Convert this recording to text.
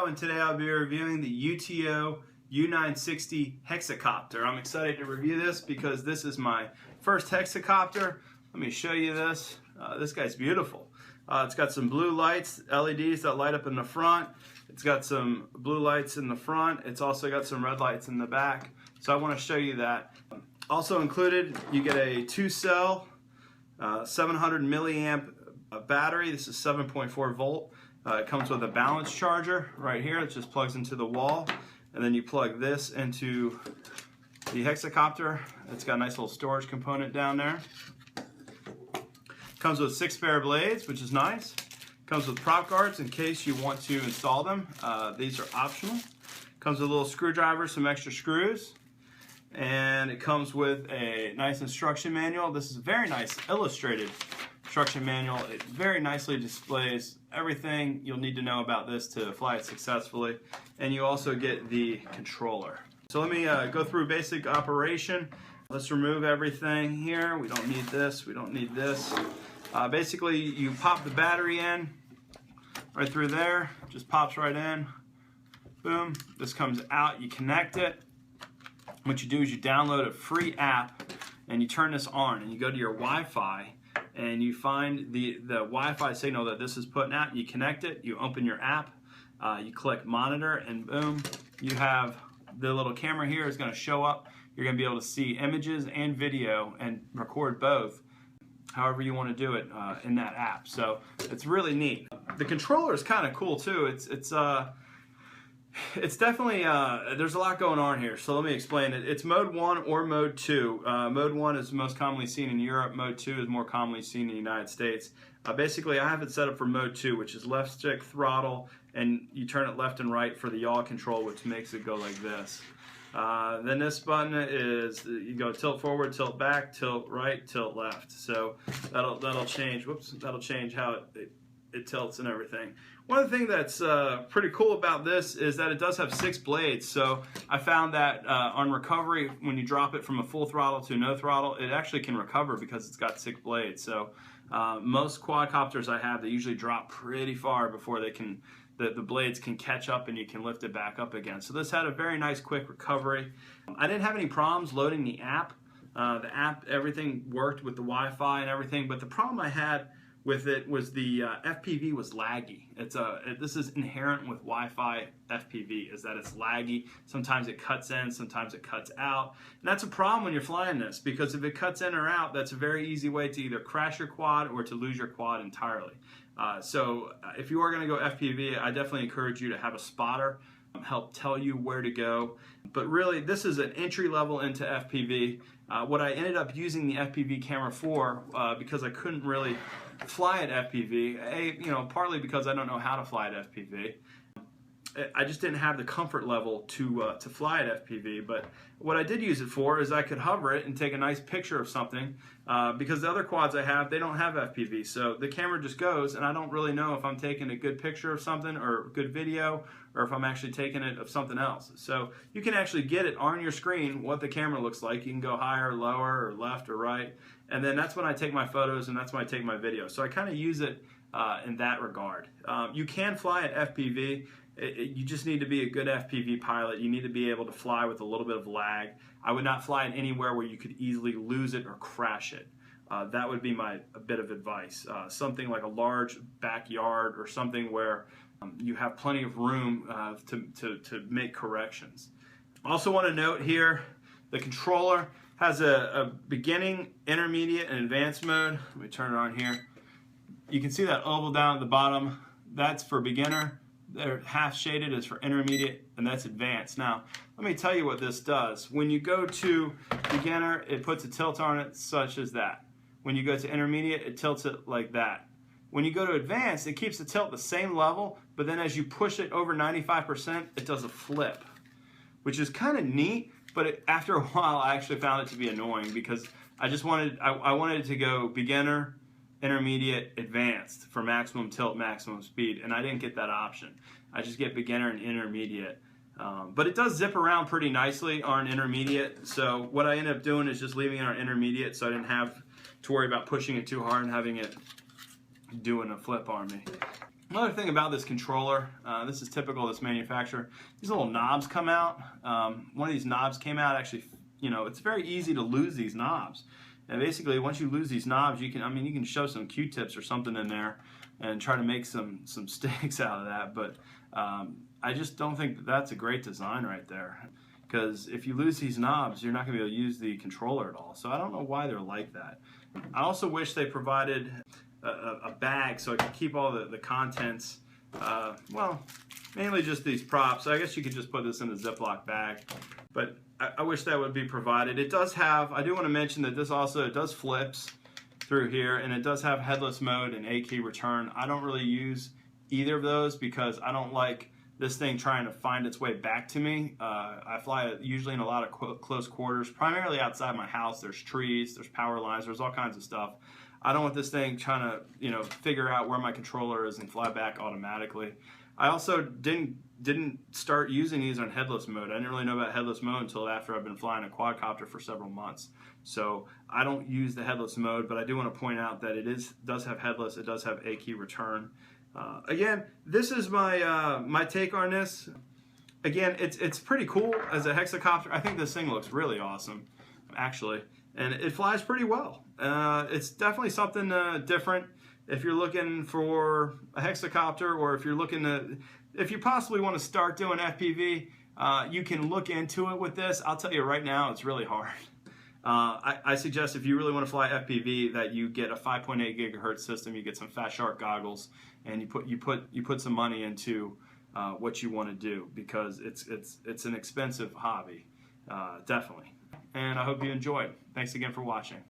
And today I'll be reviewing the UTO U960 Hexacopter. I'm excited to review this because this is my first Hexacopter. Let me show you this. This guy's beautiful. It's got some blue lights, LEDs that light up in the front. It's got some blue lights in the front. It's also got some red lights in the back. So I want to show you that. Also included, you get a 2-cell, 700 milliamp battery. This is 7.4 volt. It comes with a balance charger right here. It just plugs into the wall, and then you plug this into the Hexacopter. It's got a nice little storage component down there. Comes with 6 spare blades, which is nice. Comes with prop guards in case you want to install them. These are optional. Comes with a little screwdriver, some extra screws, and it comes with a nice instruction manual. This is a very nice illustrated instruction manual. It very nicely displays everything you'll need to know about this to fly it successfully, and you also get the controller. So let me go through basic operation. Let's remove everything here. We don't need this, we don't need this. Basically, you pop the battery in right through there, just pops right in, boom. This comes out, you connect it. What you do is you download a free app and you turn this on, and you go to your Wi-Fi and you find the Wi-Fi signal that this is putting out. You connect it, you open your app, you click monitor, and boom, you have the little camera here is going to show up. You're going to be able to see images and video and record both however you want to do it in that app. So it's really neat. The controller is kind of cool too. It's definitely, there's a lot going on here, so let me explain it. It's mode 1 or mode 2. Mode 1 is most commonly seen in Europe. Mode 2 is more commonly seen in the United States. Basically, I have it set up for mode 2, which is left stick throttle, and you turn it left and right for the yaw control, which makes it go like this. Then this button is, you go tilt forward, tilt back, tilt right, tilt left. So that'll change, that'll change how it tilts and everything. One of the things that's pretty cool about this is that it does have 6 blades. So I found that on recovery, when you drop it from a full throttle to no throttle, it actually can recover because it's got 6 blades. So most quadcopters I have, they usually drop pretty far before they can, the blades can catch up and you can lift it back up again. So this had a very nice quick recovery. I didn't have any problems loading the app. The app, everything worked with the Wi-Fi and everything, but the problem I had with it was the FPV was laggy. This is inherent with Wi-Fi FPV, is that it's laggy. Sometimes it cuts in, sometimes it cuts out. And that's a problem when you're flying this, because if it cuts in or out, that's a very easy way to either crash your quad or to lose your quad entirely. So if you are gonna go FPV, I definitely encourage you to have a spotter help tell you where to go. But really, this is an entry level into FPV. What I ended up using the FPV camera for, because I couldn't really fly at FPV, partly because I don't know how to fly at FPV. I just didn't have the comfort level to fly at FPV. But what I did use it for is I could hover it and take a nice picture of something, because the other quads I have, they don't have FPV. So the camera just goes, and I don't really know if I'm taking a good picture of something or a good video, or if I'm actually taking it of something else. So you can actually get it on your screen what the camera looks like. You can go higher, lower, or left or right. And then that's when I take my photos, and that's when I take my videos. So I kind of use it in that regard. You can fly at FPV. You just need to be a good FPV pilot. You need to be able to fly with a little bit of lag. I would not fly it anywhere where you could easily lose it or crash it. That would be a bit of advice. Something like a large backyard, or something where you have plenty of room to make corrections. Also want to note here, the controller has a beginning, intermediate, and advanced mode. Let me turn it on here. You can see that oval down at the bottom. That's for beginner. They're half shaded is for intermediate, and that's advanced. Now, let me tell you what this does. When you go to beginner, it puts a tilt on it such as that. When you go to intermediate, it tilts it like that. When you go to advanced, it keeps the tilt the same level, but then as you push it over 95%, it does a flip, which is kind of neat, but after a while, I actually found it to be annoying, because I wanted it to go beginner, intermediate, advanced for maximum tilt, maximum speed, and I didn't get that option. I just get beginner and intermediate. But it does zip around pretty nicely on intermediate, so what I ended up doing is just leaving it on intermediate, so I didn't have to worry about pushing it too hard and having it doing a flip on me. Another thing about this controller, this is typical of this manufacturer, these little knobs come out. One of these knobs came out, actually, it's very easy to lose these knobs. And basically, once you lose these knobs, you can shove some Q-tips or something in there and try to make some sticks out of that. But I just don't think that that's a great design right there, because if you lose these knobs, you're not going to be able to use the controller at all. So I don't know why they're like that. I also wish they provided a bag so I could keep all the contents. Well, mainly just these props. I guess you could just put this in a Ziploc bag, but I wish that would be provided. It does have, I do want to mention that this also, it does flips through here, and it does have headless mode and A key return. I don't really use either of those because I don't like this thing trying to find its way back to me. I fly it usually in a lot of close quarters, primarily outside my house. There's trees, there's power lines, there's all kinds of stuff. I don't want this thing trying to, figure out where my controller is and fly back automatically. I also didn't start using these on headless mode. I didn't really know about headless mode until after I've been flying a quadcopter for several months. So I don't use the headless mode, but I do want to point out that it does have headless. It does have A key return. Again, this is my take on this. Again, it's pretty cool as a hexacopter. I think this thing looks really awesome, actually, and it flies pretty well. It's definitely something different. If you're looking for a hexacopter, or if you possibly want to start doing FPV, you can look into it with this. I'll tell you right now, it's really hard. I suggest if you really want to fly FPV that you get a 5.8 gigahertz system, you get some Fat Shark goggles, and you put some money into what you want to do, because it's an expensive hobby, definitely. And I hope you enjoyed. Thanks again for watching.